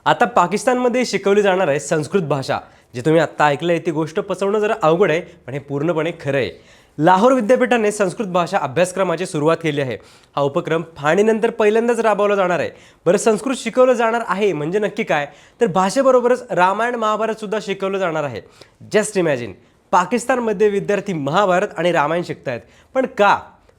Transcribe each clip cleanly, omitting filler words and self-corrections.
आता पाकिस्तानमध्ये शिकवली जाणार आहे संस्कृत भाषा, जे तुम्ही आत्ता ऐकलंय ती गोष्ट पचवणं जरा अवघड आहे, पण हे पूर्णपणे खरं आहे. लाहोर विद्यापीठाने संस्कृत भाषा अभ्यासक्रमाची सुरुवात केली आहे. हा उपक्रम फाळणीनंतर पहिल्यांदाच राबवला जाणार आहे. बरं, संस्कृत शिकवलं जाणार आहे म्हणजे नक्की काय? तर भाषेबरोबरच रामायण महाभारत सुद्धा शिकवलं जाणार आहे. जस्ट इमॅजिन, पाकिस्तानमध्ये विद्यार्थी महाभारत आणि रामायण शिकतायत. पण का?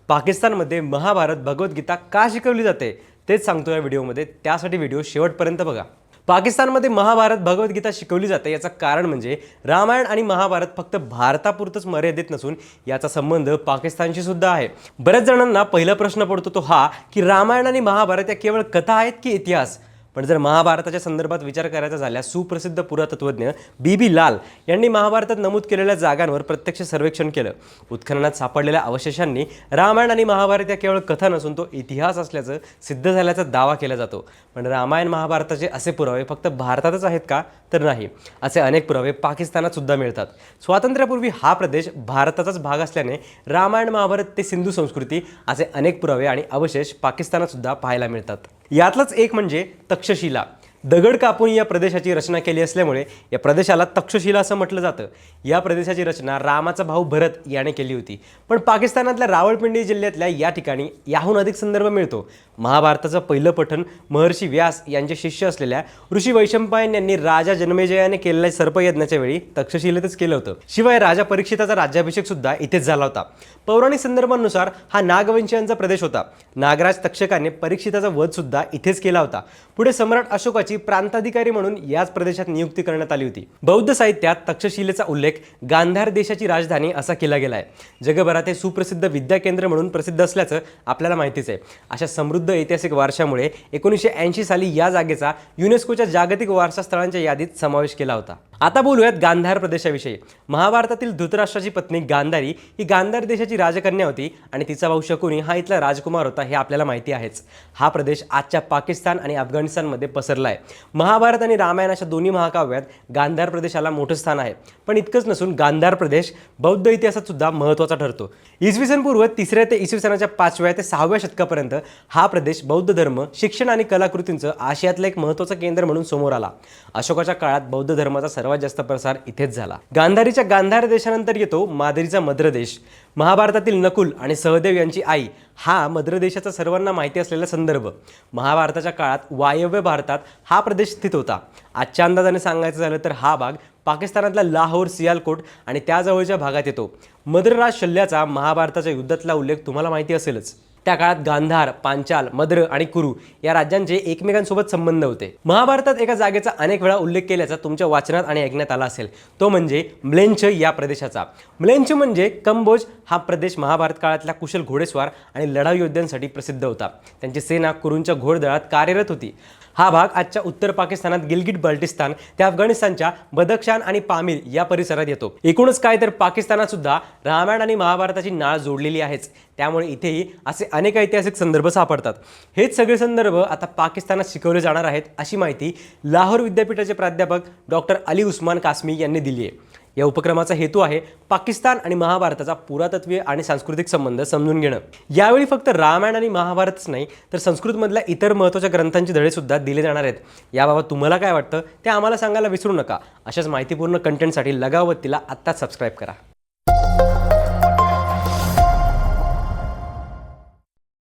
पाकिस्तानमध्ये महाभारत भगवद्गीता का शिकवली जाते तेच सांगतो या व्हिडिओमध्ये. त्यासाठी व्हिडिओ शेवटपर्यंत बघा. पाकिस्तानमध्ये महाभारत भगवद्गीता शिकवली जाते याचं कारण म्हणजे रामायण आणि महाभारत फक्त भारतापुरतंच मर्यादित नसून याचा संबंध पाकिस्तानशी सुद्धा आहे. बऱ्याच जणांना पहिला प्रश्न पडतो तो हा की रामायण आणि महाभारत या केवळ कथा आहेत की इतिहास? पण जर महाभारताच्या संदर्भात विचार करायचा झाल्यास सुप्रसिद्ध पुरातत्वज्ञ बी लाल यांनी महाभारतात नमूद केलेल्या जागांवर प्रत्यक्ष सर्वेक्षण केलं. उत्खननात सापडलेल्या अवशेषांनी रामायण आणि महाभारत या केवळ कथा नसून तो इतिहास असल्याचं सिद्ध झाल्याचा दावा केला जातो. पण रामायण महाभारताचे असे पुरावे फक्त भारतातच आहेत का? तर नाही. असे अनेक पुरावे पाकिस्तानात सुद्धा मिळतात. स्वातंत्र्यापूर्वी हा प्रदेश भारताचाच भाग असल्याने रामायण महाभारत ते सिंधू संस्कृती असे अनेक पुरावे आणि अवशेष पाकिस्तानात सुद्धा पाहायला मिळतात. यातलंच एक म्हणजे तक्षशिला. दगड कापून या प्रदेशाची रचना केली असल्यामुळे या प्रदेशाला तक्षशिला असं म्हटलं जातं. या प्रदेशाची रचना रामाचा भाऊ भरत याने केली होती. पण पाकिस्तानातल्या रावळपिंडी जिल्ह्यातल्या या ठिकाणी याहून अधिक संदर्भ मिळतो. महाभारताचं पहिलं पठण महर्षी व्यास यांचे शिष्य असलेल्या ऋषी वैशंपायन यांनी राजा जनमेजयाने केलेल्या सर्पयज्ञाच्या वेळी तक्षशिलेतच केलं होतं. शिवाय राजा परीक्षिताचा राज्याभिषेक सुद्धा इथेच झाला होता. पौराणिक संदर्भानुसार हा नागवंशीयांचा प्रदेश होता. नागराज तक्षकाने परीक्षिताचा वध सुद्धा इथेच केला होता. पुढे सम्राट अशोकाची प्रांताधिकारी म्हणून याच प्रदेशात नियुक्ती करण्यात आली होती. बौद्ध साहित्यात तक्षशिलेचा उल्लेख गांधार देशाची राजधानी असा केला गेलाय. जगभरात हे सुप्रसिद्ध विद्या केंद्र म्हणून प्रसिद्ध असल्याचं आपल्याला माहितीच आहे. अशा समृद्ध ऐतिहासिक वारशामुळे 1980 साली या जागेचा युनेस्कोच्या जागतिक वारसा स्थळांच्या यादीत समावेश केला होता. आता बोलूयात गांधार प्रदेशाविषयी. महाभारतातील धृतराष्ट्राची पत्नी गांधारी ही गांधार देशाची राजकन्या होती आणि तिचा भाऊ शकुनी हा इथला राजकुमार होता, हे आपल्याला माहिती आहेच. हा प्रदेश आजच्या पाकिस्तान आणि अफगाणिस्तानमध्ये पसरला आहे. महाभारत आणि रामायण अशा दोन्ही महाकाव्यात गांधार प्रदेशाला मोठं स्थान आहे. पण इतकंच नसून गांधार प्रदेश बौद्ध इतिहासात सुद्धा महत्त्वाचा ठरतो. इसवी सन पूर्व 3ऱ्या ते इसवी सनाच्या 5व्या ते 6व्या शतकापर्यंत हा प्रदेश बौद्ध धर्म, शिक्षण आणि कलाकृतींचं आशियातलं एक महत्त्वाचं केंद्र म्हणून समोर आला. अशोकाच्या काळात बौद्ध धर्माचा सर्वात जास्त प्रसार इथेच झाला. गांधारीच्या गांधार देशानंतर येतो माद्रीचा मद्र देश. महाभारतातील नकुल आणि सहदेव यांची आई हा मद्र देशाचा सर्वांना माहिती असलेला संदर्भ. महाभारताच्या काळात वायव्य भारतात हा प्रदेश स्थित होता. आजच्या अंदाजाने सांगायचं झालं तर हा भाग पाकिस्तानातल्या लाहोर, सियालकोट आणि त्याजवळच्या भागात येतो. मद्रराज शल्याचा महाभारताच्या युद्धातला उल्लेख तुम्हाला माहिती असेलच. त्या काळात गांधार, पांचाल, मद्र आणि कुरु या राज्यांचे एकमेकांसोबत संबंध होते. महाभारतात एका जागेचा अनेक वेळा उल्लेख केल्याचा तुमच्या वाचनात आणि ऐकण्यात आला असेल. तो म्हणजे म्लेंछ या प्रदेशाचा. म्लेंछ म्हणजे कंबोज. हा प्रदेश महाभारत काळातल्या कुशल घोडेस्वार आणि लढाऊ योद्ध्यांसाठी प्रसिद्ध होता. त्यांची सेना कुरूंच्या घोडदळात कार्यरत होती. हा भाग आजच्या उत्तर पाकिस्तानात गिलगिट बाल्टिस्तान ते अफगाणिस्तानच्या बदक्षान आणि पामीर या परिसरात येतो. एकूणच काय तर पाकिस्तानात सुद्धा रामायण आणि महाभारताची नाळ जोडलेली आहेच. त्यामुळे इथेही असे अनेक ऐतिहासिक संदर्भ सापडतात. हेच सगळे संदर्भ आता पाकिस्तानात शिकवले जाणार आहेत अशी माहिती लाहोर विद्यापीठाचे प्राध्यापक डॉक्टर अली उस्मान कासमी यांनी दिली आहे. या उपक्रमाचा हेतू आहे पाकिस्तान आणि महाभारताचा पुरातत्वीय आणि सांस्कृतिक संबंध समजून घेणं. यावेळी फक्त रामायण आणि महाभारतच नाही तर संस्कृतमधल्या इतर महत्त्वाच्या ग्रंथांचे धडे सुद्धा दिले जाणार आहेत. याबाबत तुम्हाला काय वाटतं ते आम्हाला सांगायला विसरू नका. अशाच माहितीपूर्ण कंटेंटसाठी लगावतीला आत्ताच सबस्क्राईब करा.